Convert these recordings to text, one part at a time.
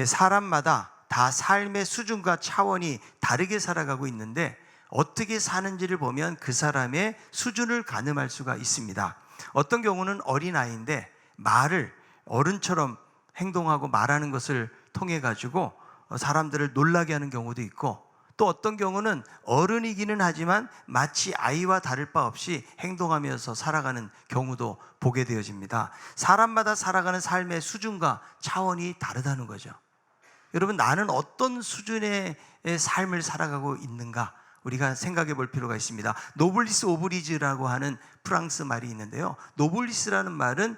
사람마다 다 삶의 수준과 차원이 다르게 살아가고 있는데 어떻게 사는지를 보면 그 사람의 수준을 가늠할 수가 있습니다. 어떤 경우는 어린아이인데 말을 어른처럼 행동하고 말하는 것을 통해 가지고 사람들을 놀라게 하는 경우도 있고, 또 어떤 경우는 어른이기는 하지만 마치 아이와 다를 바 없이 행동하면서 살아가는 경우도 보게 되어집니다. 사람마다 살아가는 삶의 수준과 차원이 다르다는 거죠. 여러분, 나는 어떤 수준의 삶을 살아가고 있는가 우리가 생각해 볼 필요가 있습니다. 노블리스 오브리주라고 하는 프랑스 말이 있는데요, 노블리스라는 말은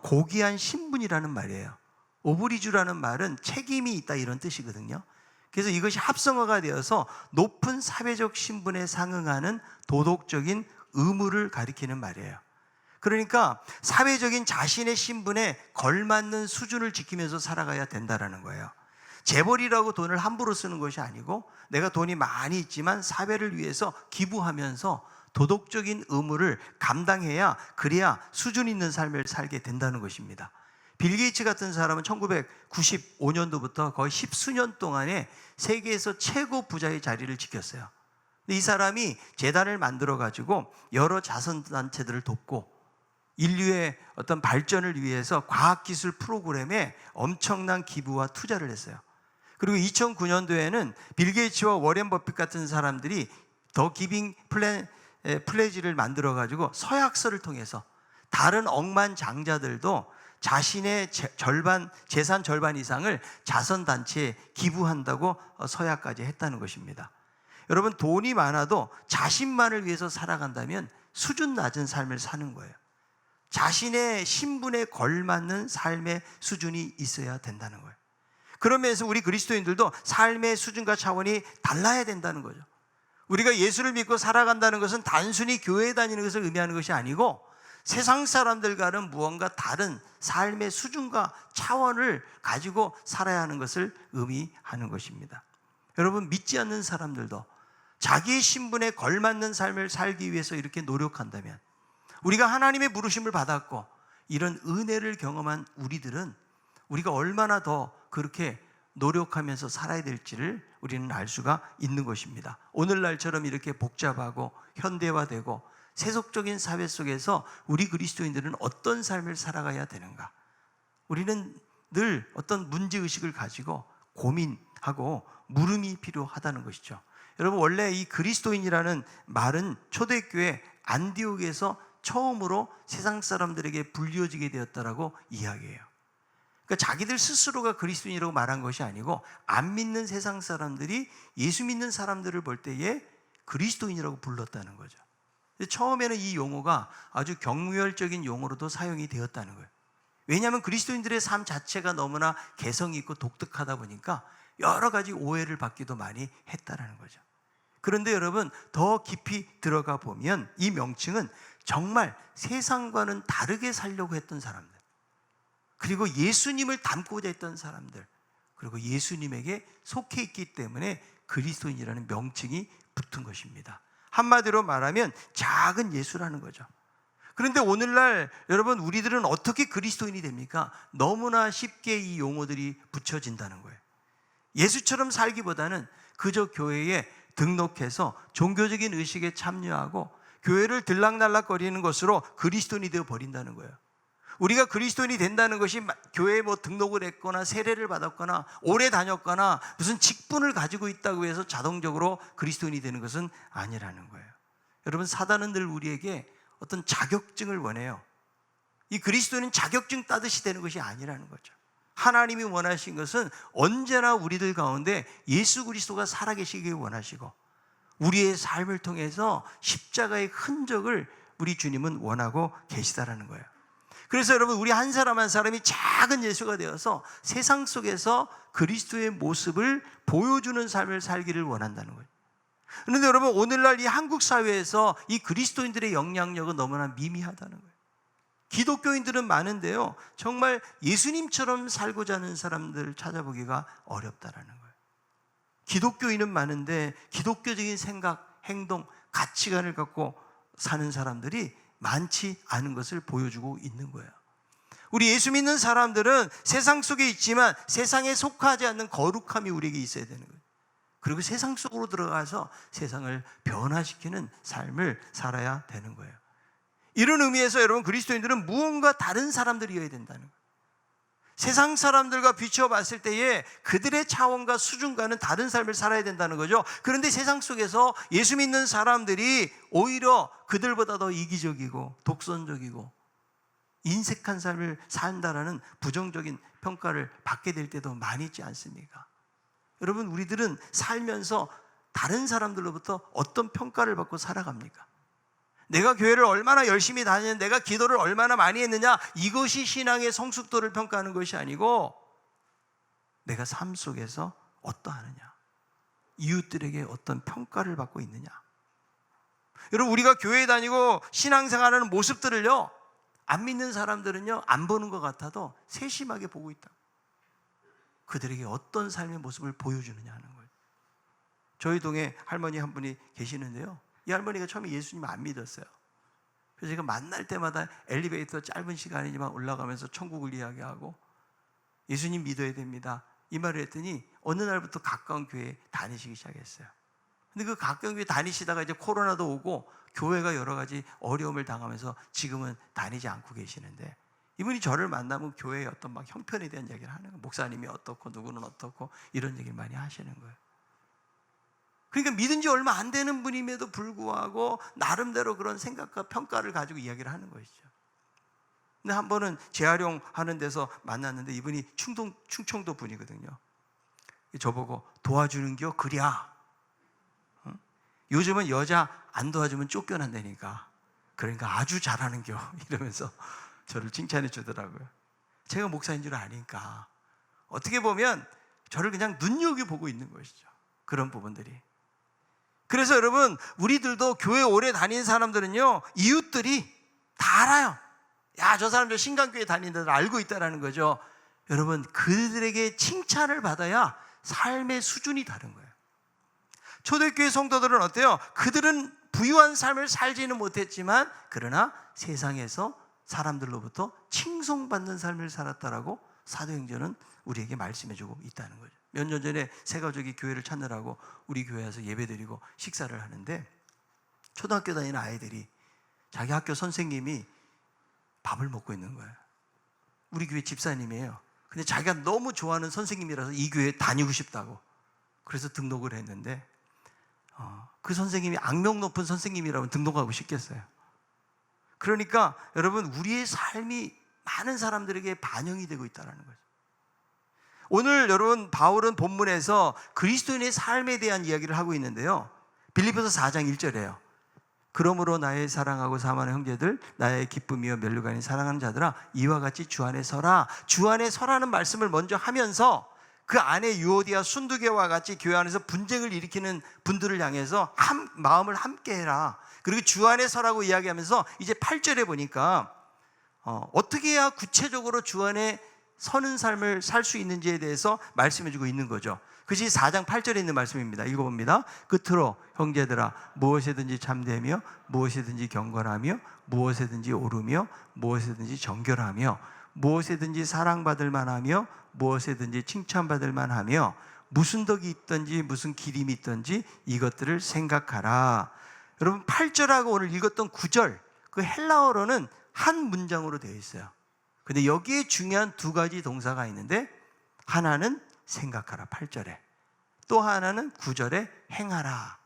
고귀한 신분이라는 말이에요. 오브리주라는 말은 책임이 있다, 이런 뜻이거든요. 그래서 이것이 합성어가 되어서 높은 사회적 신분에 상응하는 도덕적인 의무를 가리키는 말이에요. 그러니까 사회적인 자신의 신분에 걸맞는 수준을 지키면서 살아가야 된다는 거예요. 재벌이라고 돈을 함부로 쓰는 것이 아니고, 내가 돈이 많이 있지만 사회를 위해서 기부하면서 도덕적인 의무를 감당해야, 그래야 수준 있는 삶을 살게 된다는 것입니다. 빌 게이츠 같은 사람은 1995년도부터 거의 10수년 동안에 세계에서 최고 부자의 자리를 지켰어요. 이 사람이 재단을 만들어 가지고 여러 자선단체들을 돕고 인류의 어떤 발전을 위해서 과학기술 프로그램에 엄청난 기부와 투자를 했어요. 그리고 2009년도에는 빌 게이츠와 워렌 버핏 같은 사람들이 더 기빙 플래지를 만들어 가지고 서약서를 통해서 다른 억만장자들도 자신의 재산 절반 이상을 자선단체에 기부한다고 서약까지 했다는 것입니다. 여러분, 돈이 많아도 자신만을 위해서 살아간다면 수준 낮은 삶을 사는 거예요. 자신의 신분에 걸맞는 삶의 수준이 있어야 된다는 거예요. 그러면서 우리 그리스도인들도 삶의 수준과 차원이 달라야 된다는 거죠. 우리가 예수를 믿고 살아간다는 것은 단순히 교회에 다니는 것을 의미하는 것이 아니고, 세상 사람들과는 무언가 다른 삶의 수준과 차원을 가지고 살아야 하는 것을 의미하는 것입니다. 여러분, 믿지 않는 사람들도 자기의 신분에 걸맞는 삶을 살기 위해서 이렇게 노력한다면, 우리가 하나님의 부르심을 받았고 이런 은혜를 경험한 우리들은 우리가 얼마나 더 그렇게 노력하면서 살아야 될지를 우리는 알 수가 있는 것입니다. 오늘날처럼 이렇게 복잡하고 현대화되고 세속적인 사회 속에서 우리 그리스도인들은 어떤 삶을 살아가야 되는가? 우리는 늘 어떤 문제의식을 가지고 고민하고 물음이 필요하다는 것이죠. 여러분, 원래 이 그리스도인이라는 말은 초대교회 안디옥에서 처음으로 세상 사람들에게 불리워지게 되었다라고 이야기해요. 그러니까 자기들 스스로가 그리스도인이라고 말한 것이 아니고, 안 믿는 세상 사람들이 예수 믿는 사람들을 볼 때에 그리스도인이라고 불렀다는 거죠. 처음에는 이 용어가 아주 경멸적인 용어로도 사용이 되었다는 거예요. 왜냐하면 그리스도인들의 삶 자체가 너무나 개성이 있고 독특하다 보니까 여러 가지 오해를 받기도 많이 했다는 거죠. 그런데 여러분, 더 깊이 들어가 보면 이 명칭은 정말 세상과는 다르게 살려고 했던 사람들, 그리고 예수님을 닮고자 했던 사람들, 그리고 예수님에게 속해 있기 때문에 그리스도인이라는 명칭이 붙은 것입니다. 한마디로 말하면 작은 예수라는 거죠. 그런데 오늘날 여러분, 우리들은 어떻게 그리스도인이 됩니까? 너무나 쉽게 이 용어들이 붙여진다는 거예요. 예수처럼 살기보다는 그저 교회에 등록해서 종교적인 의식에 참여하고 교회를 들락날락거리는 것으로 그리스도인이 되어 버린다는 거예요. 우리가 그리스도인이 된다는 것이 교회에 등록을 했거나 세례를 받았거나 오래 다녔거나 무슨 직분을 가지고 있다고 해서 자동적으로 그리스도인이 되는 것은 아니라는 거예요. 여러분, 사단은 늘 우리에게 어떤 자격증을 원해요. 이 그리스도인은 자격증 따듯이 되는 것이 아니라는 거죠. 하나님이 원하신 것은 언제나 우리들 가운데 예수 그리스도가 살아계시길 원하시고, 우리의 삶을 통해서 십자가의 흔적을 우리 주님은 원하고 계시다라는 거예요. 그래서 여러분, 우리 한 사람 한 사람이 작은 예수가 되어서 세상 속에서 그리스도의 모습을 보여주는 삶을 살기를 원한다는 거예요. 그런데 여러분, 오늘날 이 한국 사회에서 이 그리스도인들의 영향력은 너무나 미미하다는 거예요. 기독교인들은 많은데요, 정말 예수님처럼 살고자 하는 사람들을 찾아보기가 어렵다라는 거예요. 기독교인은 많은데 기독교적인 생각, 행동, 가치관을 갖고 사는 사람들이 많지 않은 것을 보여주고 있는 거예요. 우리 예수 믿는 사람들은 세상 속에 있지만 세상에 속하지 않는 거룩함이 우리에게 있어야 되는 거예요. 그리고 세상 속으로 들어가서 세상을 변화시키는 삶을 살아야 되는 거예요. 이런 의미에서 여러분, 그리스도인들은 무언가 다른 사람들이어야 된다는 거예요. 세상 사람들과 비추어 봤을 때에 그들의 차원과 수준과는 다른 삶을 살아야 된다는 거죠. 그런데 세상 속에서 예수 믿는 사람들이 오히려 그들보다 더 이기적이고 독선적이고 인색한 삶을 산다라는 부정적인 평가를 받게 될 때도 많이 있지 않습니까? 여러분, 우리들은 살면서 다른 사람들로부터 어떤 평가를 받고 살아갑니까? 내가 교회를 얼마나 열심히 다니는데, 내가 기도를 얼마나 많이 했느냐, 이것이 신앙의 성숙도를 평가하는 것이 아니고 내가 삶 속에서 어떠하느냐, 이웃들에게 어떤 평가를 받고 있느냐. 여러분, 우리가 교회에 다니고 신앙생활하는 모습들을요, 안 믿는 사람들은요, 안 보는 것 같아도 세심하게 보고 있다. 그들에게 어떤 삶의 모습을 보여주느냐 하는 거예요. 저희 동에 할머니 한 분이 계시는데요, 이 할머니가 처음에 예수님을 안 믿었어요. 그래서 제가 만날 때마다 엘리베이터 짧은 시간이지만 올라가면서 천국을 이야기하고 예수님 믿어야 됩니다, 이 말을 했더니 어느 날부터 가까운 교회에 다니시기 시작했어요. 근데 그 가까운 교회 다니시다가 이제 코로나도 오고 교회가 여러 가지 어려움을 당하면서 지금은 다니지 않고 계시는데, 이분이 저를 만나면 교회의 어떤 막 형편에 대한 얘기를 하는 거예요. 목사님이 어떻고 누구는 어떻고 이런 얘기를 많이 하시는 거예요. 그러니까 믿은 지 얼마 안 되는 분임에도 불구하고 나름대로 그런 생각과 평가를 가지고 이야기를 하는 것이죠. 근데 한 번은 재활용하는 데서 만났는데 이분이 충청도 분이거든요. 저보고 도와주는겨 그랴, 요즘은 여자 안 도와주면 쫓겨난다니까, 그러니까 아주 잘하는겨 이러면서 저를 칭찬해 주더라고요. 제가 목사인 줄 아니까 어떻게 보면 저를 그냥 눈여겨보고 있는 것이죠, 그런 부분들이. 그래서 여러분, 우리들도 교회 오래 다니는 사람들은요, 이웃들이 다 알아요. 야, 저 사람 저 신강교회 다니는 데들 알고 있다라는 거죠. 여러분, 그들에게 칭찬을 받아야 삶의 수준이 다른 거예요. 초대교회 성도들은 어때요? 그들은 부유한 삶을 살지는 못했지만 그러나 세상에서 사람들로부터 칭송받는 삶을 살았다라고 사도행전은 우리에게 말씀해주고 있다는 거죠. 몇 년 전에 세 가족이 교회를 찾느라고 우리 교회에서 예배드리고 식사를 하는데, 초등학교 다니는 아이들이 자기 학교 선생님이 밥을 먹고 있는 거예요. 우리 교회 집사님이에요. 근데 자기가 너무 좋아하는 선생님이라서 이 교회에 다니고 싶다고 그래서 등록을 했는데, 그 선생님이 악명 높은 선생님이라면 등록하고 싶겠어요? 그러니까 여러분, 우리의 삶이 많은 사람들에게 반영이 되고 있다는 거죠. 오늘 여러분, 바울은 본문에서 그리스도인의 삶에 대한 이야기를 하고 있는데요, 빌립보서 4장 1절이에요. 그러므로 나의 사랑하고 사모하는 형제들, 나의 기쁨이요 면류관이 사랑하는 자들아, 이와 같이 주 안에 서라. 주 안에 서라는 말씀을 먼저 하면서 그 안에 유오디아 순두개와 같이 교회 안에서 분쟁을 일으키는 분들을 향해서 마음을 함께 해라. 그리고 주 안에 서라고 이야기하면서 이제 8절에 보니까 어떻게 해야 구체적으로 주 안에 서는 삶을 살 수 있는지에 대해서 말씀해주고 있는 거죠. 그것이 4장 8절에 있는 말씀입니다. 읽어봅니다. 끝으로 형제들아, 무엇이든지 참되며 무엇이든지 경건하며 무엇이든지 오르며 무엇이든지 정결하며 무엇이든지 사랑받을 만하며 무엇이든지 칭찬받을 만하며 무슨 덕이 있든지 무슨 기림이 있든지 이것들을 생각하라. 여러분, 8절하고 오늘 읽었던 9절, 그 헬라어로는 한 문장으로 되어 있어요. 근데 여기에 중요한 두 가지 동사가 있는데, 하나는 생각하라 8절에, 또 하나는 9절에 행하라.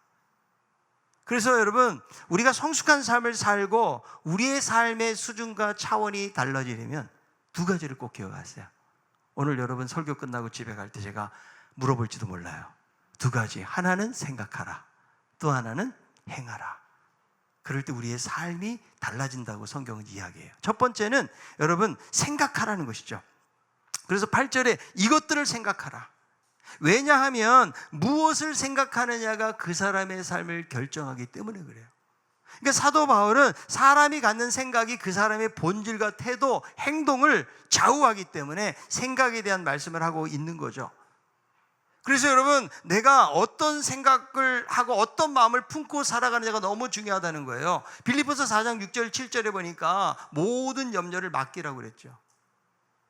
그래서 여러분, 우리가 성숙한 삶을 살고 우리의 삶의 수준과 차원이 달라지려면 두 가지를 꼭 기억하세요. 오늘 여러분 설교 끝나고 집에 갈 때 제가 물어볼지도 몰라요. 두 가지, 하나는 생각하라, 또 하나는 행하라. 그럴 때 우리의 삶이 달라진다고 성경은 이야기해요. 첫 번째는 여러분, 생각하라는 것이죠. 그래서 8절에 이것들을 생각하라. 왜냐하면 무엇을 생각하느냐가 그 사람의 삶을 결정하기 때문에 그래요. 그러니까 사도 바울은 사람이 갖는 생각이 그 사람의 본질과 태도, 행동을 좌우하기 때문에 생각에 대한 말씀을 하고 있는 거죠. 그래서 여러분, 내가 어떤 생각을 하고 어떤 마음을 품고 살아가느냐가 너무 중요하다는 거예요. 빌립보서 4장 6절 7절에 보니까 모든 염려를 맡기라고 그랬죠.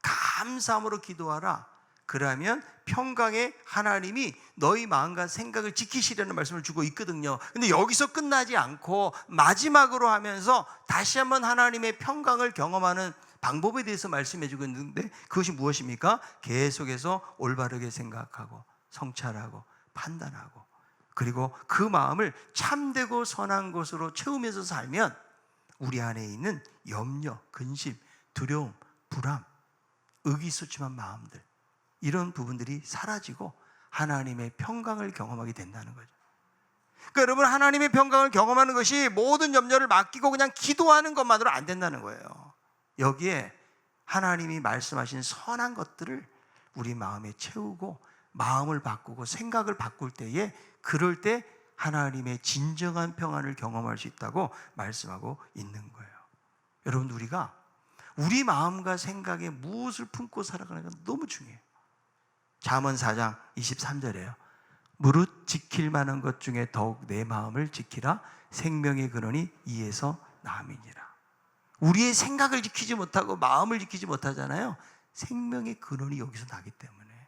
감사함으로 기도하라. 그러면 평강의 하나님이 너희 마음과 생각을 지키시려는 말씀을 주고 있거든요. 근데 여기서 끝나지 않고 마지막으로 하면서 다시 한번 하나님의 평강을 경험하는 방법에 대해서 말씀해 주고 있는데, 그것이 무엇입니까? 계속해서 올바르게 생각하고 성찰하고 판단하고, 그리고 그 마음을 참되고 선한 것으로 채우면서 살면 우리 안에 있는 염려, 근심, 두려움, 불안, 의기소침한 마음들, 이런 부분들이 사라지고 하나님의 평강을 경험하게 된다는 거죠. 그러니까 여러분, 하나님의 평강을 경험하는 것이 모든 염려를 맡기고 그냥 기도하는 것만으로 안 된다는 거예요. 여기에 하나님이 말씀하신 선한 것들을 우리 마음에 채우고 마음을 바꾸고 생각을 바꿀 때에, 그럴 때 하나님의 진정한 평안을 경험할 수 있다고 말씀하고 있는 거예요. 여러분, 우리가 우리 마음과 생각에 무엇을 품고 살아가는가 너무 중요해요. 잠언 4장 23절에요. 무릇 지킬 만한 것 중에 더욱 내 마음을 지키라. 생명의 근원이 이에서 남이니라. 우리의 생각을 지키지 못하고 마음을 지키지 못하잖아요. 생명의 근원이 여기서 나기 때문에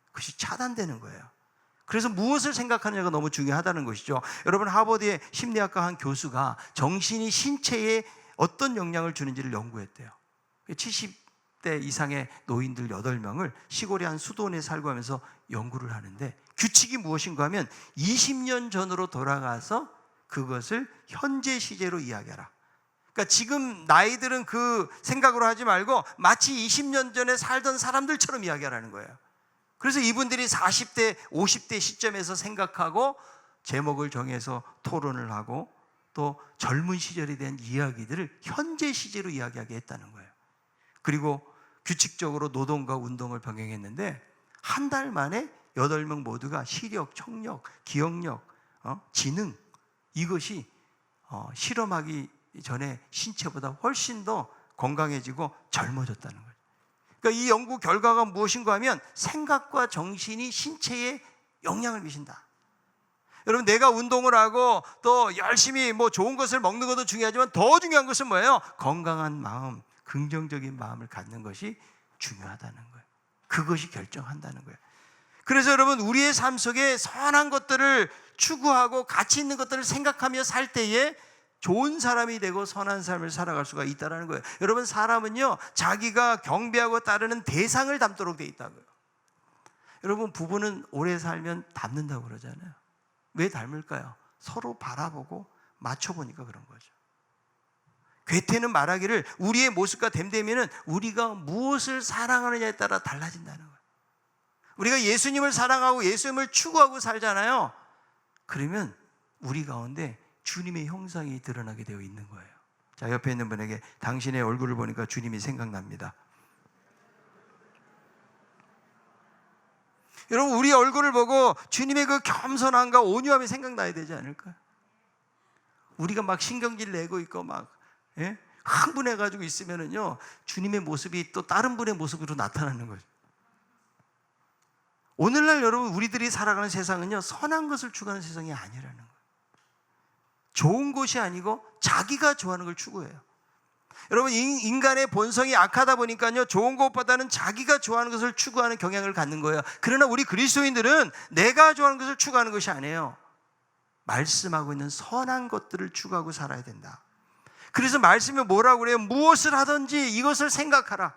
그것이 차단되는 거예요. 그래서 무엇을 생각하느냐가 너무 중요하다는 것이죠. 여러분, 하버드의 심리학과 한 교수가 정신이 신체에 어떤 영향을 주는지를 연구했대요. 70대 이상의 노인들 8명을 시골의 한 수도원에 살고 하면서 연구를 하는데, 규칙이 무엇인가 하면 20년 전으로 돌아가서 그것을 현재 시제로 이야기하라. 그러니까 지금 나이들은 그 생각으로 하지 말고 마치 20년 전에 살던 사람들처럼 이야기하라는 거예요. 그래서 이분들이 40대, 50대 시점에서 생각하고 제목을 정해서 토론을 하고 또 젊은 시절에 대한 이야기들을 현재 시제로 이야기하게 했다는 거예요. 그리고 규칙적으로 노동과 운동을 병행했는데 한 달 만에 8명 모두가 시력, 청력, 기억력, 지능, 이것이 실험하기 전에 신체보다 훨씬 더 건강해지고 젊어졌다는 거예요. 그러니까 이 연구 결과가 무엇인가 하면 생각과 정신이 신체에 영향을 미친다. 여러분, 내가 운동을 하고 또 열심히 좋은 것을 먹는 것도 중요하지만 더 중요한 것은 뭐예요? 건강한 마음, 긍정적인 마음을 갖는 것이 중요하다는 거예요. 그것이 결정한다는 거예요. 그래서 여러분, 우리의 삶 속에 선한 것들을 추구하고 가치 있는 것들을 생각하며 살 때에 좋은 사람이 되고 선한 삶을 살아갈 수가 있다는 거예요. 여러분, 사람은요, 자기가 경배하고 따르는 대상을 닮도록 돼 있다고요. 여러분, 부부는 오래 살면 닮는다고 그러잖아요. 왜 닮을까요? 서로 바라보고 맞춰보니까 그런 거죠. 괴테는 말하기를 우리의 모습과 됨되면은 우리가 무엇을 사랑하느냐에 따라 달라진다는 거예요. 우리가 예수님을 사랑하고 예수님을 추구하고 살잖아요. 그러면 우리 가운데 주님의 형상이 드러나게 되어 있는 거예요. 자, 옆에 있는 분에게 당신의 얼굴을 보니까 주님이 생각납니다. 여러분, 우리 얼굴을 보고 주님의 그 겸손함과 온유함이 생각나야 되지 않을까요? 우리가 막 신경질 내고 있고 막 흥분해가지고 있으면은요, 주님의 모습이 또 다른 분의 모습으로 나타나는 거죠. 오늘날 여러분, 우리들이 살아가는 세상은요, 선한 것을 추구하는 세상이 아니라는 거예요. 좋은 것이 아니고 자기가 좋아하는 걸 추구해요. 여러분, 인간의 본성이 악하다 보니까요, 좋은 것보다는 자기가 좋아하는 것을 추구하는 경향을 갖는 거예요. 그러나 우리 그리스도인들은 내가 좋아하는 것을 추구하는 것이 아니에요. 말씀하고 있는 선한 것들을 추구하고 살아야 된다. 그래서 말씀이 뭐라고 그래요? 무엇을 하든지 이것을 생각하라.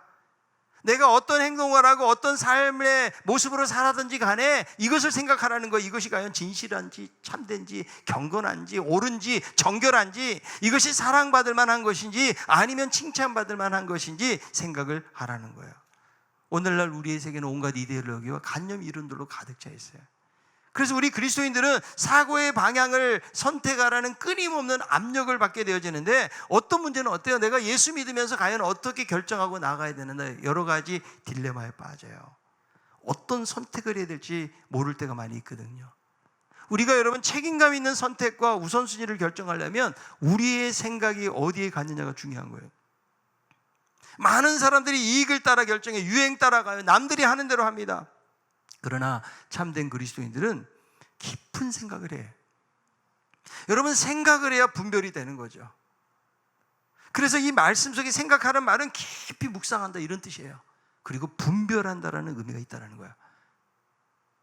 내가 어떤 행동을 하고 어떤 삶의 모습으로 살아든지 간에 이것을 생각하라는 거. 이것이 과연 진실한지 참된지 경건한지 옳은지 정결한지, 이것이 사랑받을 만한 것인지 아니면 칭찬받을 만한 것인지 생각을 하라는 거예요. 오늘날 우리의 세계는 온갖 이데올로기와 간념 이론들로 가득 차 있어요. 그래서 우리 그리스도인들은 사고의 방향을 선택하라는 끊임없는 압력을 받게 되어지는데, 어떤 문제는 어때요? 내가 예수 믿으면서 과연 어떻게 결정하고 나가야 되는데 여러 가지 딜레마에 빠져요. 어떤 선택을 해야 될지 모를 때가 많이 있거든요. 우리가 여러분, 책임감 있는 선택과 우선순위를 결정하려면 우리의 생각이 어디에 갔느냐가 중요한 거예요. 많은 사람들이 이익을 따라 결정해 유행 따라가요. 남들이 하는 대로 합니다. 그러나 참된 그리스도인들은 깊은 생각을 해요. 여러분, 생각을 해야 분별이 되는 거죠. 그래서 이 말씀 속에 생각하는 말은 깊이 묵상한다, 이런 뜻이에요. 그리고 분별한다라는 의미가 있다는 거예요.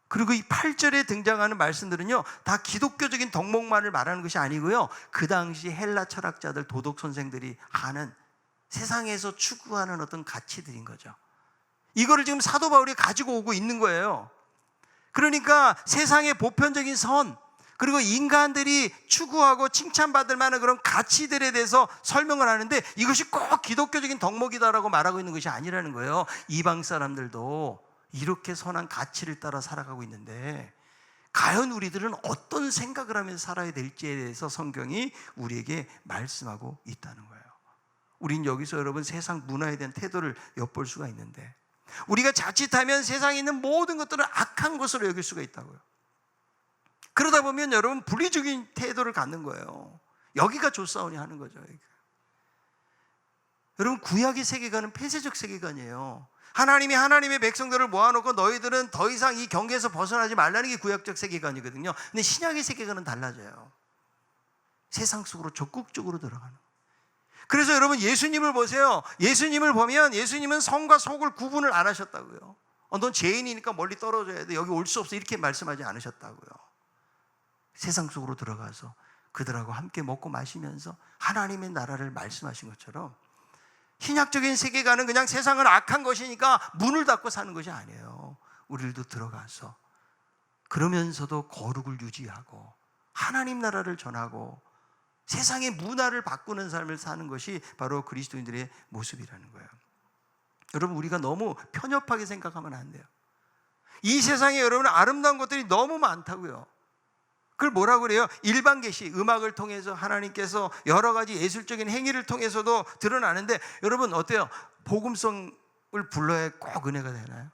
그리고 이 8절에 등장하는 말씀들은요, 다 기독교적인 덕목만을 말하는 것이 아니고요, 그 당시 헬라 철학자들, 도덕 선생들이 하는 세상에서 추구하는 어떤 가치들인 거죠. 이거를 지금 사도 바울이 가지고 오고 있는 거예요. 그러니까 세상의 보편적인 선, 그리고 인간들이 추구하고 칭찬받을 만한 그런 가치들에 대해서 설명을 하는데, 이것이 꼭 기독교적인 덕목이다라고 말하고 있는 것이 아니라는 거예요. 이방 사람들도 이렇게 선한 가치를 따라 살아가고 있는데, 과연 우리들은 어떤 생각을 하면서 살아야 될지에 대해서 성경이 우리에게 말씀하고 있다는 거예요. 우린 여기서 여러분 세상 문화에 대한 태도를 엿볼 수가 있는데, 우리가 자칫하면 세상에 있는 모든 것들을 악한 것으로 여길 수가 있다고요. 그러다 보면 여러분 분리적인 태도를 갖는 거예요. 여기가 좋사오니 하는 거죠. 여기가. 여러분 구약의 세계관은 폐쇄적 세계관이에요. 하나님이 하나님의 백성들을 모아놓고 너희들은 더 이상 이 경계에서 벗어나지 말라는 게 구약적 세계관이거든요. 근데 신약의 세계관은 달라져요. 세상 속으로 적극적으로 들어가는. 그래서 여러분 예수님을 보세요. 예수님을 보면 예수님은 성과 속을 구분을 안 하셨다고요. 넌 죄인이니까 멀리 떨어져야 돼, 여기 올 수 없어, 이렇게 말씀하지 않으셨다고요. 세상 속으로 들어가서 그들하고 함께 먹고 마시면서 하나님의 나라를 말씀하신 것처럼, 신약적인 세계관은 그냥 세상은 악한 것이니까 문을 닫고 사는 것이 아니에요. 우리들도 들어가서 그러면서도 거룩을 유지하고 하나님 나라를 전하고 세상의 문화를 바꾸는 삶을 사는 것이 바로 그리스도인들의 모습이라는 거예요. 여러분 우리가 너무 편협하게 생각하면 안 돼요. 이 세상에 여러분 아름다운 것들이 너무 많다고요. 그걸 뭐라고 그래요? 일반 계시, 음악을 통해서 하나님께서 여러 가지 예술적인 행위를 통해서도 드러나는데, 여러분 어때요? 복음성을 불러야 꼭 은혜가 되나요?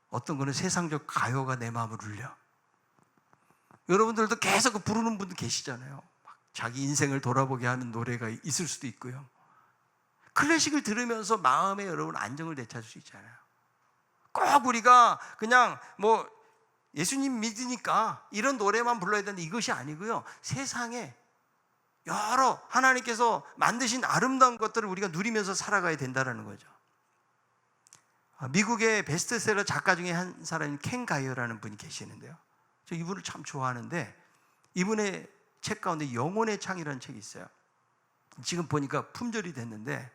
어떤 거는 세상적 가요가 내 마음을 울려. 여러분들도 계속 부르는 분도 계시잖아요. 자기 인생을 돌아보게 하는 노래가 있을 수도 있고요. 클래식을 들으면서 마음에 여러분 안정을 되찾을 수 있잖아요. 꼭 우리가 그냥 뭐 예수님 믿으니까 이런 노래만 불러야 되는데 이것이 아니고요, 세상에 여러 하나님께서 만드신 아름다운 것들을 우리가 누리면서 살아가야 된다는 거죠. 미국의 베스트셀러 작가 중에 한 사람이 켄 가이어라는 분이 계시는데요, 저 이분을 참 좋아하는데, 이분의 책 가운데 영혼의 창이라는 책이 있어요. 지금 보니까 품절이 됐는데,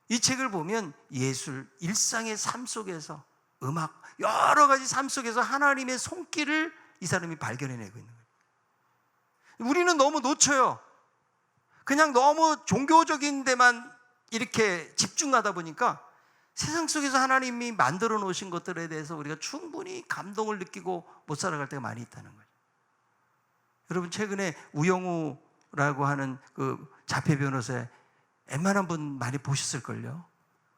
이 책을 보면 예술, 일상의 삶 속에서 음악, 여러 가지 삶 속에서 하나님의 손길을 이 사람이 발견해내고 있는 거예요. 우리는 너무 놓쳐요. 그냥 너무 종교적인 데만 이렇게 집중하다 보니까 세상 속에서 하나님이 만들어 놓으신 것들에 대해서 우리가 충분히 감동을 느끼고 못 살아갈 때가 많이 있다는 거죠. 여러분 최근에 우영우라고 하는 그 자폐 변호사의 웬만한 분 많이 보셨을걸요.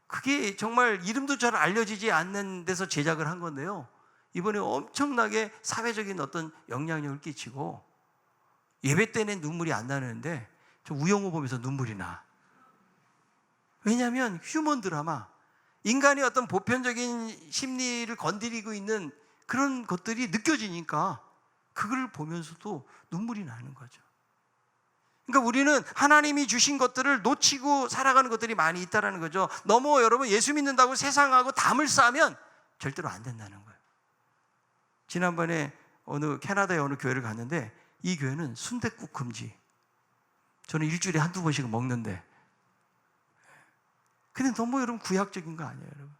그게 정말 이름도 잘 알려지지 않는 데서 제작을 한 건데요, 이번에 엄청나게 사회적인 어떤 영향력을 끼치고, 예배 때는 눈물이 안 나는데 저 우영우 보면서 눈물이 나. 왜냐하면 휴먼 드라마, 인간의 어떤 보편적인 심리를 건드리고 있는 그런 것들이 느껴지니까 그걸 보면서도 눈물이 나는 거죠. 그러니까 우리는 하나님이 주신 것들을 놓치고 살아가는 것들이 많이 있다는 거죠. 너무 여러분 예수 믿는다고 세상하고 담을 쌓으면 절대로 안 된다는 거예요. 지난번에 캐나다의 어느 교회를 갔는데, 이 교회는 순댓국 금지. 저는 일주일에 한두 번씩은 먹는데, 근데 너무 여러분 구약적인 거 아니에요, 여러분?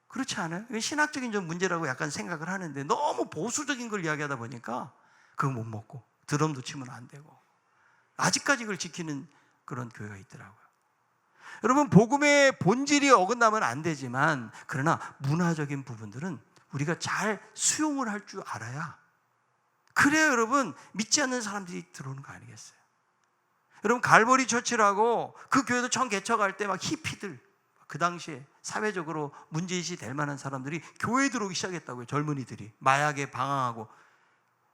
그렇지 않아요? 신학적인 좀 문제라고 약간 생각을 하는데, 너무 보수적인 걸 이야기하다 보니까 그거 못 먹고 드럼도 치면 안 되고, 아직까지 그걸 지키는 그런 교회가 있더라고요. 여러분 복음의 본질이 어긋나면 안 되지만, 그러나 문화적인 부분들은 우리가 잘 수용을 할 줄 알아야, 그래야 여러분 믿지 않는 사람들이 들어오는 거 아니겠어요? 여러분 갈보리 처치라고 그 교회도 처음 개척할 때 막 히피들, 그 당시에 사회적으로 문제이시 될 만한 사람들이 교회에 들어오기 시작했다고요. 젊은이들이 마약에 방황하고.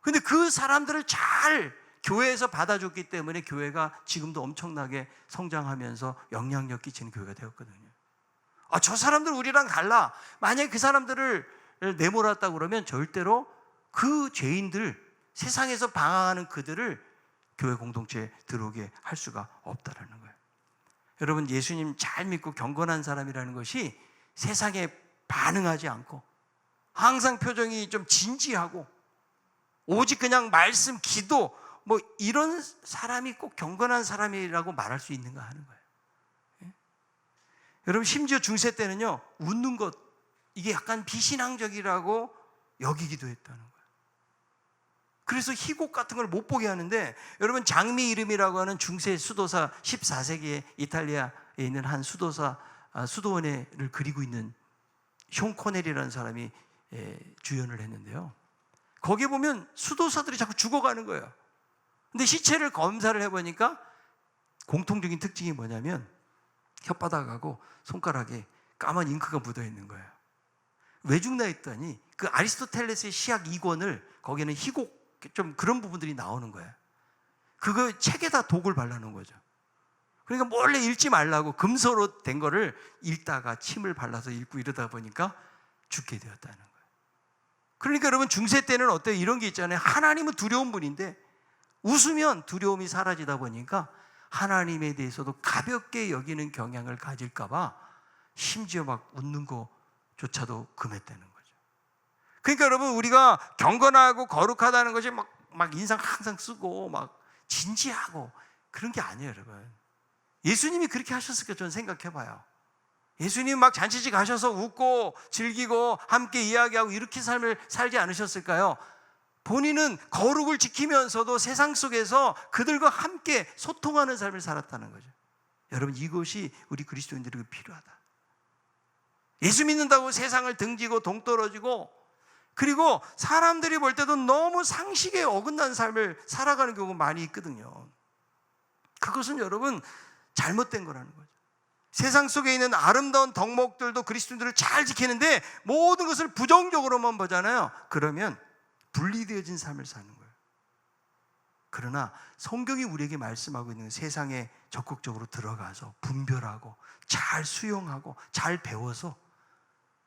근데 그 사람들을 잘 교회에서 받아줬기 때문에 교회가 지금도 엄청나게 성장하면서 영향력 끼치는 교회가 되었거든요. 저 사람들 우리랑 달라. 만약에 그 사람들을 내몰았다고 그러면 절대로 그 죄인들, 세상에서 방황하는 그들을 교회 공동체에 들어오게 할 수가 없다라는 거예요. 여러분, 예수님 잘 믿고 경건한 사람이라는 것이 세상에 반응하지 않고 항상 표정이 좀 진지하고 오직 그냥 말씀, 기도 뭐 이런 사람이 꼭 경건한 사람이라고 말할 수 있는가 하는 거예요. 여러분, 심지어 중세 때는요, 웃는 것 이게 약간 비신앙적이라고 여기기도 했다는 거예요. 그래서 희곡 같은 걸 못 보게 하는데, 여러분, 장미 이름이라고 하는 중세 수도사, 14세기에 이탈리아에 있는 한 수도사 수도원을 그리고 있는 숀 코넬이라는 사람이 주연을 했는데요, 거기에 보면 수도사들이 자꾸 죽어가는 거예요. 근데 시체를 검사를 해보니까 공통적인 특징이 뭐냐면 혓바닥하고 손가락에 까만 잉크가 묻어 있는 거예요. 왜 죽나 했더니 그 아리스토텔레스의 시학 2권을 거기는 희곡 좀 그런 부분들이 나오는 거예요. 그거 책에다 독을 발라놓은 거죠. 그러니까 몰래 읽지 말라고 금서로 된 거를 읽다가 침을 발라서 읽고 이러다 보니까 죽게 되었다는 거예요. 그러니까 여러분, 중세 때는 어때요? 이런 게 있잖아요. 하나님은 두려운 분인데 웃으면 두려움이 사라지다 보니까 하나님에 대해서도 가볍게 여기는 경향을 가질까 봐 심지어 막 웃는 거조차도 금했다는 거죠. 그러니까 여러분, 우리가 경건하고 거룩하다는 것이 막 인상 항상 쓰고 막 진지하고 그런 게 아니에요, 여러분. 예수님이 그렇게 하셨을까 저는 생각해 봐요. 예수님 막 잔치집 가셔서 웃고 즐기고 함께 이야기하고 이렇게 삶을 살지 않으셨을까요? 본인은 거룩을 지키면서도 세상 속에서 그들과 함께 소통하는 삶을 살았다는 거죠. 여러분, 이것이 우리 그리스도인들에게 필요하다. 예수 믿는다고 세상을 등지고 동떨어지고, 그리고 사람들이 볼 때도 너무 상식에 어긋난 삶을 살아가는 경우가 많이 있거든요. 그것은 여러분 잘못된 거라는 거죠. 세상 속에 있는 아름다운 덕목들도 그리스도인들을 잘 지키는데 모든 것을 부정적으로만 보잖아요. 그러면 분리되어진 삶을 사는 거예요. 그러나 성경이 우리에게 말씀하고 있는 세상에 적극적으로 들어가서 분별하고 잘 수용하고 잘 배워서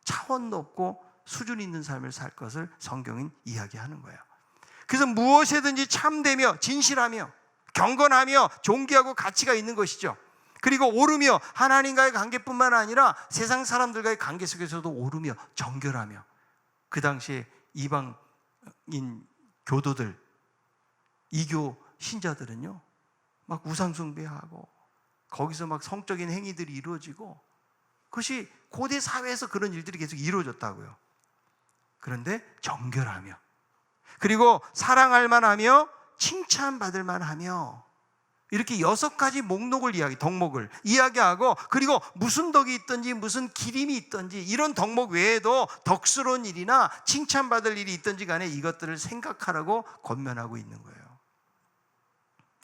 차원 높고 수준 있는 삶을 살 것을 성경은 이야기하는 거예요. 그래서 무엇이든지 참되며 진실하며 경건하며 존귀하고 가치가 있는 것이죠. 그리고 오르며 하나님과의 관계뿐만 아니라 세상 사람들과의 관계 속에서도 오르며 정결하며, 그 당시에 이방인 교도들, 이교 신자들은요 막 우상숭배하고 거기서 막 성적인 행위들이 이루어지고, 그것이 고대 사회에서 그런 일들이 계속 이루어졌다고요. 그런데 정결하며, 그리고 사랑할 만하며 칭찬받을 만하며, 이렇게 6가지 목록을 덕목을 이야기하고, 그리고 무슨 덕이 있든지 무슨 기림이 있든지 이런 덕목 외에도 덕스러운 일이나 칭찬받을 일이 있든지 간에 이것들을 생각하라고 권면하고 있는 거예요.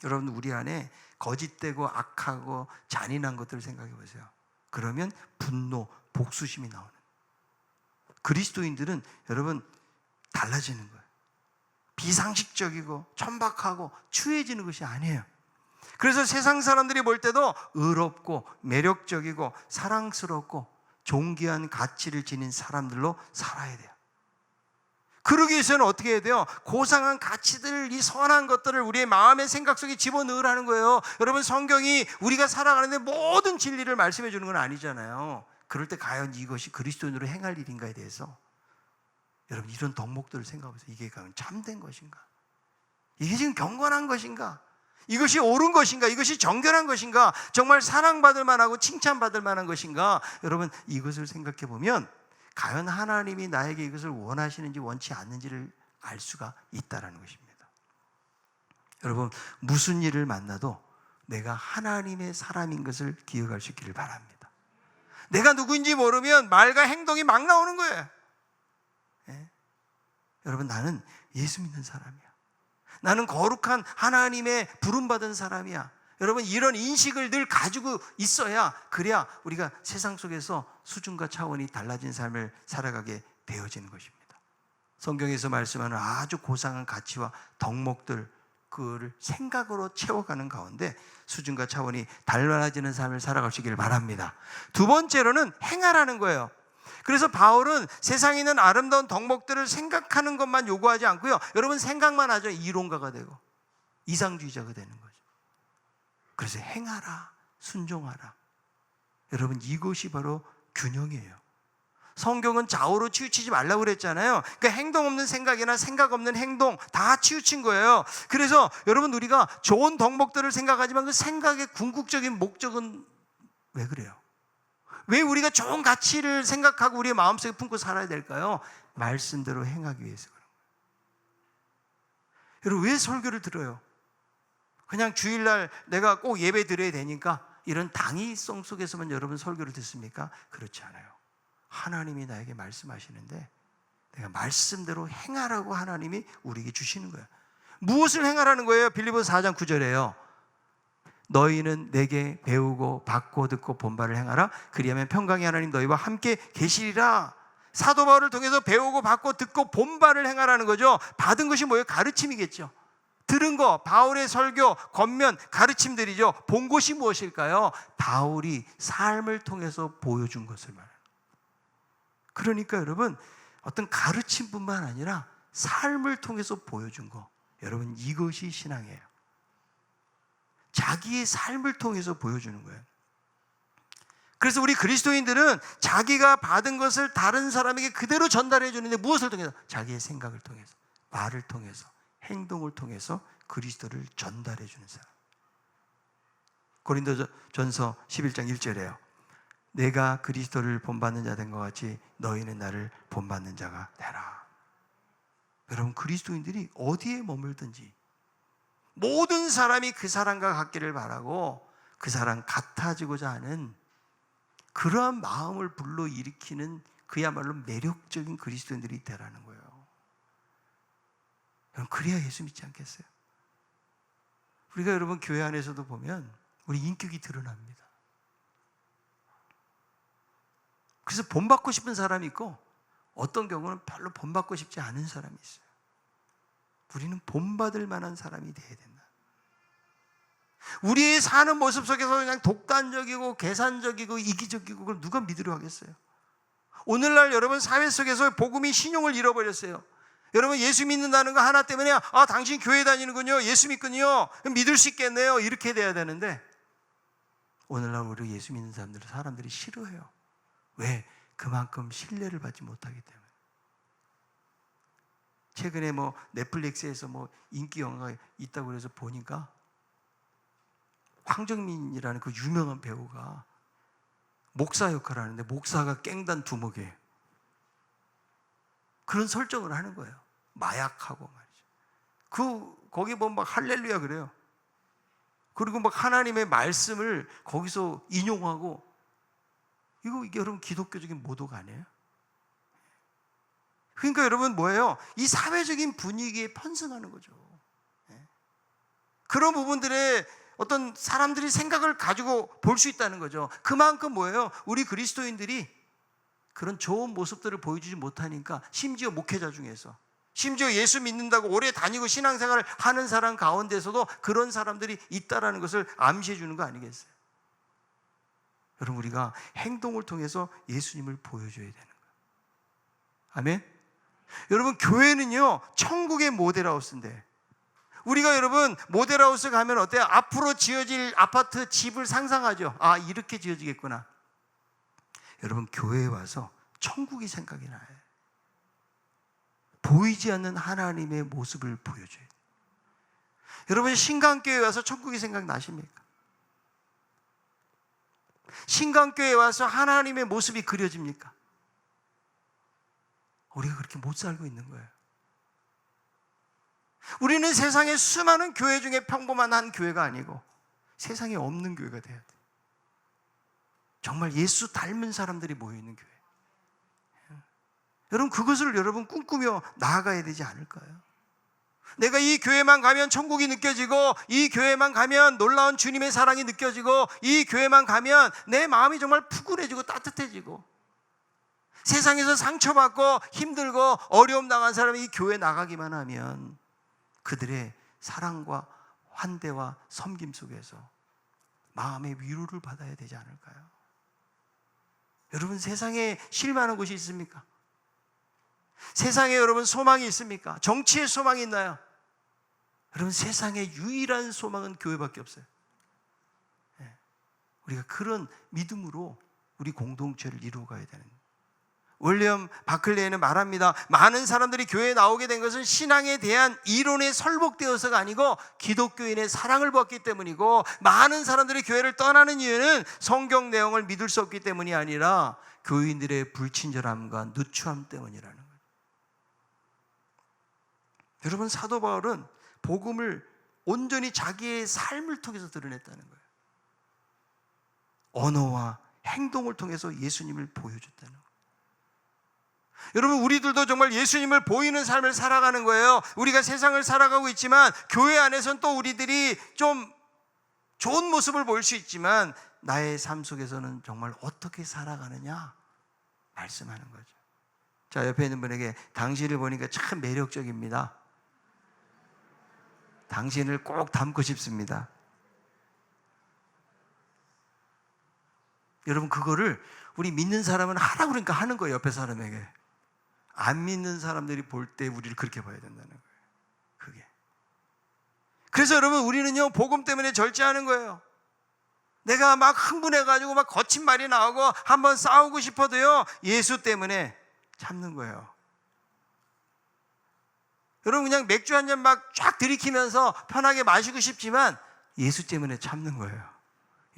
여러분, 우리 안에 거짓되고 악하고 잔인한 것들을 생각해 보세요. 그러면 분노, 복수심이 나오는, 그리스도인들은 여러분 달라지는 거예요. 비상식적이고 천박하고 추해지는 것이 아니에요. 그래서 세상 사람들이 볼 때도 의롭고 매력적이고 사랑스럽고 존귀한 가치를 지닌 사람들로 살아야 돼요. 그러기 위해서는 어떻게 해야 돼요? 고상한 가치들, 이 선한 것들을 우리의 마음의 생각 속에 집어넣으라는 거예요. 여러분, 성경이 우리가 살아가는데 모든 진리를 말씀해 주는 건 아니잖아요. 그럴 때 과연 이것이 그리스도인으로 행할 일인가에 대해서 여러분, 이런 덕목들을 생각해보세요. 이게 과연 참된 것인가? 이게 지금 경건한 것인가? 이것이 옳은 것인가? 이것이 정결한 것인가? 정말 사랑받을 만하고 칭찬받을 만한 것인가? 여러분, 이것을 생각해 보면 과연 하나님이 나에게 이것을 원하시는지 원치 않는지를 알 수가 있다는 것입니다. 여러분, 무슨 일을 만나도 내가 하나님의 사람인 것을 기억할 수 있기를 바랍니다. 내가 누구인지 모르면 말과 행동이 막 나오는 거예요. 예? 여러분, 나는 예수 믿는 사람이야. 나는 거룩한 하나님의 부름받은 사람이야. 여러분, 이런 인식을 늘 가지고 있어야, 그래야 우리가 세상 속에서 수준과 차원이 달라진 삶을 살아가게 되어지는 것입니다. 성경에서 말씀하는 아주 고상한 가치와 덕목들, 그를 생각으로 채워가는 가운데 수준과 차원이 달라지는 삶을 살아가시기를 바랍니다. 두 번째로는 행하라는 거예요. 그래서 바울은 세상에 있는 아름다운 덕목들을 생각하는 것만 요구하지 않고요, 여러분, 생각만 하죠. 이론가가 되고 이상주의자가 되는 거죠. 그래서 행하라, 순종하라. 여러분, 이것이 바로 균형이에요. 성경은 좌우로 치우치지 말라고 그랬잖아요. 그러니까 행동 없는 생각이나 생각 없는 행동 다 치우친 거예요. 그래서 여러분, 우리가 좋은 덕목들을 생각하지만 그 생각의 궁극적인 목적은 왜 그래요? 왜 우리가 좋은 가치를 생각하고 우리의 마음속에 품고 살아야 될까요? 말씀대로 행하기 위해서 그런 거예요. 여러분, 왜 설교를 들어요? 그냥 주일날 내가 꼭 예배 드려야 되니까 이런 당위성 속에서만 여러분 설교를 듣습니까? 그렇지 않아요. 하나님이 나에게 말씀하시는데 내가 말씀대로 행하라고 하나님이 우리에게 주시는 거예요. 무엇을 행하라는 거예요? 빌립보서 4장 9절에요. 너희는 내게 배우고 받고 듣고 본 바를 행하라. 그리하면 평강의 하나님 너희와 함께 계시리라. 사도 바울을 통해서 배우고 받고 듣고 본 바를 행하라는 거죠. 받은 것이 뭐예요? 가르침이겠죠. 들은 거, 바울의 설교, 권면, 가르침들이죠. 본 것이 무엇일까요? 바울이 삶을 통해서 보여준 것을 말해요. 그러니까 여러분, 어떤 가르침뿐만 아니라 삶을 통해서 보여준 거, 여러분, 이것이 신앙이에요. 자기의 삶을 통해서 보여주는 거예요. 그래서 우리 그리스도인들은 자기가 받은 것을 다른 사람에게 그대로 전달해 주는데 무엇을 통해서? 자기의 생각을 통해서, 말을 통해서, 행동을 통해서 그리스도를 전달해 주는 사람. 고린도전서 11장 1절에요. 내가 그리스도를 본받는 자 된 것 같이 너희는 나를 본받는 자가 되라. 여러분, 그리스도인들이 어디에 머물든지 모든 사람이 그 사람과 같기를 바라고 그 사람 같아지고자 하는 그러한 마음을 불러일으키는 그야말로 매력적인 그리스도인들이 되라는 거예요. 여러분, 그래야 예수 믿지 않겠어요? 우리가 여러분 교회 안에서도 보면 우리 인격이 드러납니다. 그래서 본받고 싶은 사람이 있고 어떤 경우는 별로 본받고 싶지 않은 사람이 있어요. 우리는 본받을 만한 사람이 돼야 된다. 우리의 사는 모습 속에서 그냥 독단적이고 계산적이고 이기적이고 그걸 누가 믿으려 하겠어요? 오늘날 여러분 사회 속에서 복음이 신용을 잃어버렸어요. 여러분, 예수 믿는다는 거 하나 때문에 당신 교회 다니는군요, 예수 믿군요, 믿을 수 있겠네요, 이렇게 돼야 되는데 오늘날 우리 예수 믿는 사람들이 싫어해요. 왜? 그만큼 신뢰를 받지 못하기 때문에. 최근에 넷플릭스에서 인기 영화가 있다고 그래서 보니까 황정민이라는 그 유명한 배우가 목사 역할을 하는데 목사가 깽단 두목이에요. 그런 설정을 하는 거예요. 마약하고 말이죠. 거기 보면 막 할렐루야 그래요. 그리고 막 하나님의 말씀을 거기서 인용하고 이게 여러분 기독교적인 모독 아니에요? 그러니까 여러분 뭐예요? 이 사회적인 분위기에 편승하는 거죠. 그런 부분들에 어떤 사람들이 생각을 가지고 볼 수 있다는 거죠. 그만큼 뭐예요? 우리 그리스도인들이 그런 좋은 모습들을 보여주지 못하니까 심지어 목회자 중에서 심지어 예수 믿는다고 오래 다니고 신앙생활을 하는 사람 가운데서도 그런 사람들이 있다라는 것을 암시해 주는 거 아니겠어요? 여러분, 우리가 행동을 통해서 예수님을 보여줘야 되는 거예요. 아멘? 여러분, 교회는요 천국의 모델하우스인데 우리가 여러분 모델하우스 가면 어때요? 앞으로 지어질 아파트 집을 상상하죠. 이렇게 지어지겠구나. 여러분, 교회에 와서 천국이 생각이 나요. 보이지 않는 하나님의 모습을 보여줘야 돼요. 여러분, 신강교회에 와서 천국이 생각나십니까? 신강교회에 와서 하나님의 모습이 그려집니까? 우리가 그렇게 못 살고 있는 거예요. 우리는 세상에 수많은 교회 중에 평범한 한 교회가 아니고 세상에 없는 교회가 돼야 돼요. 정말 예수 닮은 사람들이 모여있는 교회. 여러분, 그것을 여러분 꿈꾸며 나아가야 되지 않을까요? 내가 이 교회만 가면 천국이 느껴지고 이 교회만 가면 놀라운 주님의 사랑이 느껴지고 이 교회만 가면 내 마음이 정말 푸근해지고 따뜻해지고 세상에서 상처받고 힘들고 어려움 당한 사람이 이 교회 나가기만 하면 그들의 사랑과 환대와 섬김 속에서 마음의 위로를 받아야 되지 않을까요? 여러분, 세상에 실망하는 곳이 있습니까? 세상에 여러분 소망이 있습니까? 정치에 소망이 있나요? 여러분, 세상의 유일한 소망은 교회밖에 없어요. 우리가 그런 믿음으로 우리 공동체를 이루어가야 되는. 윌리엄 바클레이는 말합니다. 많은 사람들이 교회에 나오게 된 것은 신앙에 대한 이론에 설복되어서가 아니고 기독교인의 사랑을 받기 때문이고, 많은 사람들이 교회를 떠나는 이유는 성경 내용을 믿을 수 없기 때문이 아니라 교인들의 불친절함과 누추함 때문이라는 거예요. 여러분, 사도 바울은 복음을 온전히 자기의 삶을 통해서 드러냈다는 거예요. 언어와 행동을 통해서 예수님을 보여줬다는 거예요. 여러분, 우리들도 정말 예수님을 보이는 삶을 살아가는 거예요. 우리가 세상을 살아가고 있지만 교회 안에서는 또 우리들이 좀 좋은 모습을 보일 수 있지만 나의 삶 속에서는 정말 어떻게 살아가느냐 말씀하는 거죠. 자, 옆에 있는 분에게 당신을 보니까 참 매력적입니다. 당신을 꼭 닮고 싶습니다. 여러분, 그거를 우리 믿는 사람은 하라고 그러니까 하는 거예요. 옆에 사람에게. 안 믿는 사람들이 볼 때 우리를 그렇게 봐야 된다는 거예요. 그게. 그래서 여러분, 우리는요 복음 때문에 절제하는 거예요. 내가 막 흥분해가지고 막 거친 말이 나오고 한번 싸우고 싶어도요 예수 때문에 참는 거예요. 여러분, 그냥 맥주 한 잔 막 쫙 들이키면서 편하게 마시고 싶지만 예수 때문에 참는 거예요.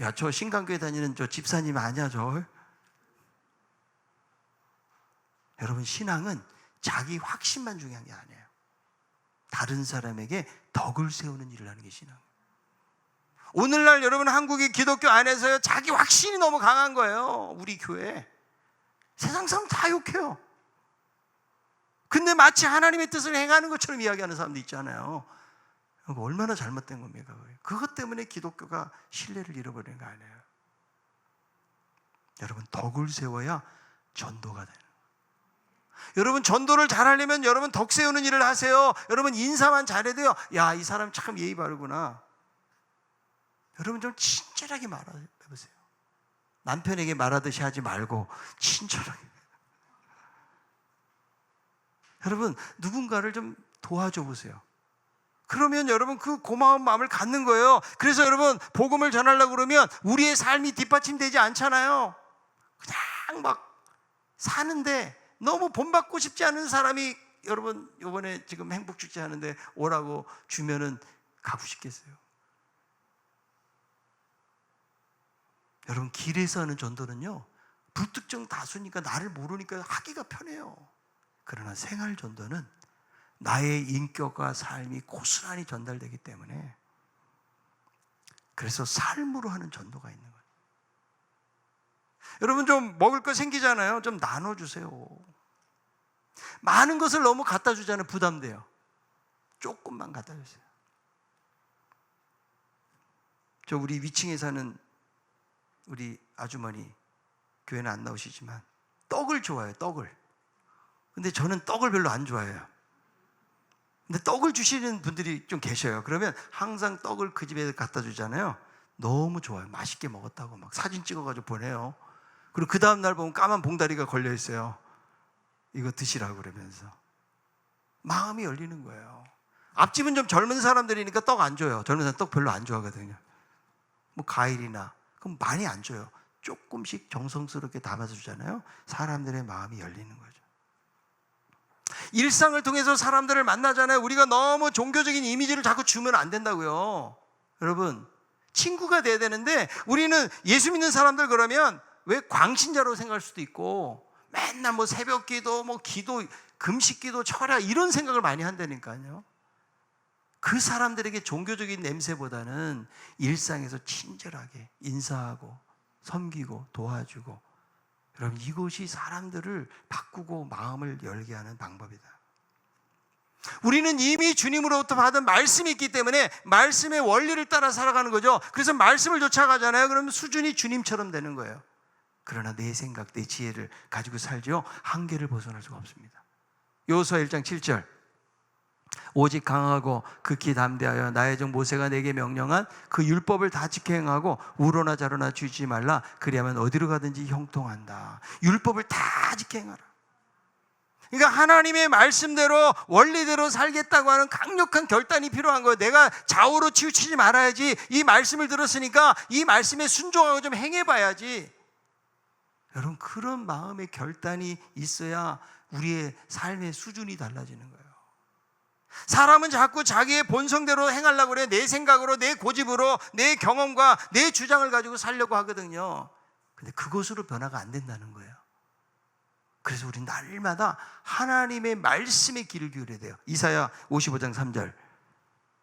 야, 저 신강교회 다니는 저 집사님 아니야 저. 여러분, 신앙은 자기 확신만 중요한 게 아니에요. 다른 사람에게 덕을 세우는 일을 하는 게 신앙. 오늘날 여러분, 한국의 기독교 안에서요 자기 확신이 너무 강한 거예요. 우리 교회 세상 사람 다 욕해요. 근데 마치 하나님의 뜻을 행하는 것처럼 이야기하는 사람도 있잖아요. 이거 얼마나 잘못된 겁니까? 그것 때문에 기독교가 신뢰를 잃어버리는 거 아니에요. 여러분, 덕을 세워야 전도가 되는. 여러분, 전도를 잘하려면 여러분 덕 세우는 일을 하세요. 여러분, 인사만 잘해도요, 야, 이 사람 참 예의 바르구나. 여러분, 좀 친절하게 말해보세요. 남편에게 말하듯이 하지 말고 친절하게. 여러분, 누군가를 좀 도와줘 보세요. 그러면 여러분 그 고마운 마음을 갖는 거예요. 그래서 여러분, 복음을 전하려고 그러면 우리의 삶이 뒷받침되지 않잖아요. 그냥 막 사는데 너무 본받고 싶지 않은 사람이, 여러분 이번에 지금 행복축제 하는데 오라고 주면은 가고 싶겠어요? 여러분, 길에서 하는 전도는요 불특정 다수니까 나를 모르니까 하기가 편해요. 그러나 생활 전도는 나의 인격과 삶이 고스란히 전달되기 때문에, 그래서 삶으로 하는 전도가 있는 거예요. 여러분, 좀 먹을 거 생기잖아요. 좀 나눠주세요. 많은 것을 너무 갖다 주잖아요. 부담돼요. 조금만 갖다 주세요. 저 우리 위층에 사는 우리 아주머니, 교회는 안 나오시지만 떡을 좋아해요. 떡을. 근데 저는 떡을 별로 안 좋아해요. 근데 떡을 주시는 분들이 좀 계셔요. 그러면 항상 떡을 그 집에 갖다 주잖아요. 너무 좋아요. 맛있게 먹었다고 막 사진 찍어가지고 보내요. 그리고 그 다음날 보면 까만 봉다리가 걸려 있어요. 이거 드시라고 그러면서. 마음이 열리는 거예요. 앞집은 좀 젊은 사람들이니까 떡 안 줘요. 젊은 사람 떡 별로 안 좋아하거든요. 뭐 과일이나. 그럼 많이 안 줘요. 조금씩 정성스럽게 담아서 주잖아요. 사람들의 마음이 열리는 거죠. 일상을 통해서 사람들을 만나잖아요. 우리가 너무 종교적인 이미지를 자꾸 주면 안 된다고요. 여러분, 친구가 돼야 되는데 우리는 예수 믿는 사람들 그러면 왜 광신자로 생각할 수도 있고, 맨날 뭐 새벽 기도, 뭐 기도, 금식 기도, 철야 이런 생각을 많이 한다니까요. 그 사람들에게 종교적인 냄새보다는 일상에서 친절하게 인사하고 섬기고 도와주고, 여러분, 이것이 사람들을 바꾸고 마음을 열게 하는 방법이다. 우리는 이미 주님으로부터 받은 말씀이 있기 때문에 말씀의 원리를 따라 살아가는 거죠. 그래서 말씀을 쫓아가잖아요. 그러면 수준이 주님처럼 되는 거예요. 그러나 내 생각, 내 지혜를 가지고 살지요, 한계를 벗어날 수가 없습니다. 여호수아 1장 7절, 오직 강하고 극히 담대하여 나의 종 모세가 내게 명령한 그 율법을 다 지켜 행하고 우로나 자로나 쥐지 말라. 그리하면 어디로 가든지 형통한다. 율법을 다 지켜 행하라. 그러니까 하나님의 말씀대로 원리대로 살겠다고 하는 강력한 결단이 필요한 거예요. 내가 좌우로 치우치지 말아야지. 이 말씀을 들었으니까 이 말씀에 순종하고 좀 행해봐야지. 여러분, 그런 마음의 결단이 있어야 우리의 삶의 수준이 달라지는 거예요. 사람은 자꾸 자기의 본성대로 행하려고 그래요. 내 생각으로, 내 고집으로, 내 경험과 내 주장을 가지고 살려고 하거든요. 근데 그것으로 변화가 안 된다는 거예요. 그래서 우리는 날마다 하나님의 말씀에 귀를 기울여야 돼요. 이사야 55장 3절,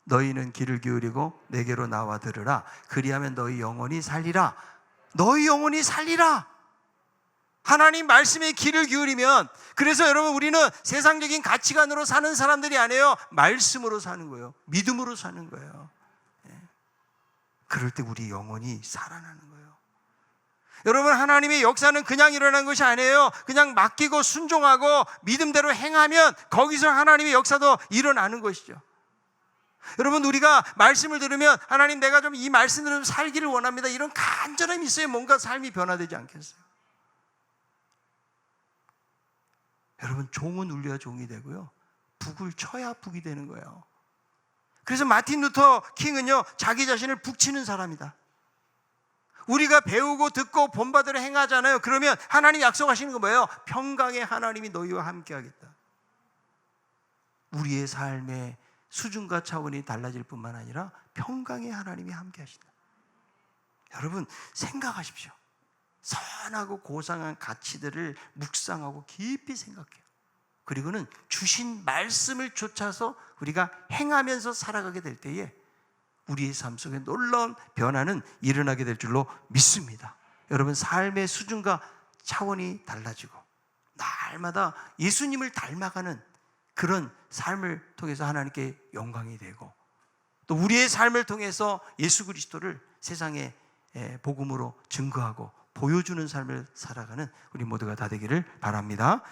너희는 귀를 기울이고 내게로 나와 들으라. 그리하면 너희 영혼이 살리라. 너희 영혼이 살리라. 하나님 말씀에 귀를 기울이면, 그래서 여러분, 우리는 세상적인 가치관으로 사는 사람들이 아니에요. 말씀으로 사는 거예요. 믿음으로 사는 거예요. 그럴 때 우리 영혼이 살아나는 거예요. 여러분, 하나님의 역사는 그냥 일어난 것이 아니에요. 그냥 맡기고 순종하고 믿음대로 행하면 거기서 하나님의 역사도 일어나는 것이죠. 여러분, 우리가 말씀을 들으면 하나님, 내가 좀 이 말씀대로 좀 살기를 원합니다, 이런 간절함이 있어야 뭔가 삶이 변화되지 않겠어요? 여러분, 종은 울려야 종이 되고요, 북을 쳐야 북이 되는 거예요. 그래서 마틴 루터 킹은요, 자기 자신을 북치는 사람이다. 우리가 배우고 듣고 본바대로 행하잖아요. 그러면 하나님 약속하시는 거 뭐예요? 평강의 하나님이 너희와 함께 하겠다. 우리의 삶의 수준과 차원이 달라질 뿐만 아니라 평강의 하나님이 함께 하신다. 여러분, 생각하십시오. 선하고 고상한 가치들을 묵상하고 깊이 생각해요. 그리고는 주신 말씀을 쫓아서 우리가 행하면서 살아가게 될 때에 우리의 삶 속에 놀라운 변화는 일어나게 될 줄로 믿습니다. 여러분, 삶의 수준과 차원이 달라지고 날마다 예수님을 닮아가는 그런 삶을 통해서 하나님께 영광이 되고, 또 우리의 삶을 통해서 예수 그리스도를 세상에 복음으로 증거하고 보여주는 삶을 살아가는 우리 모두가 다 되기를 바랍니다.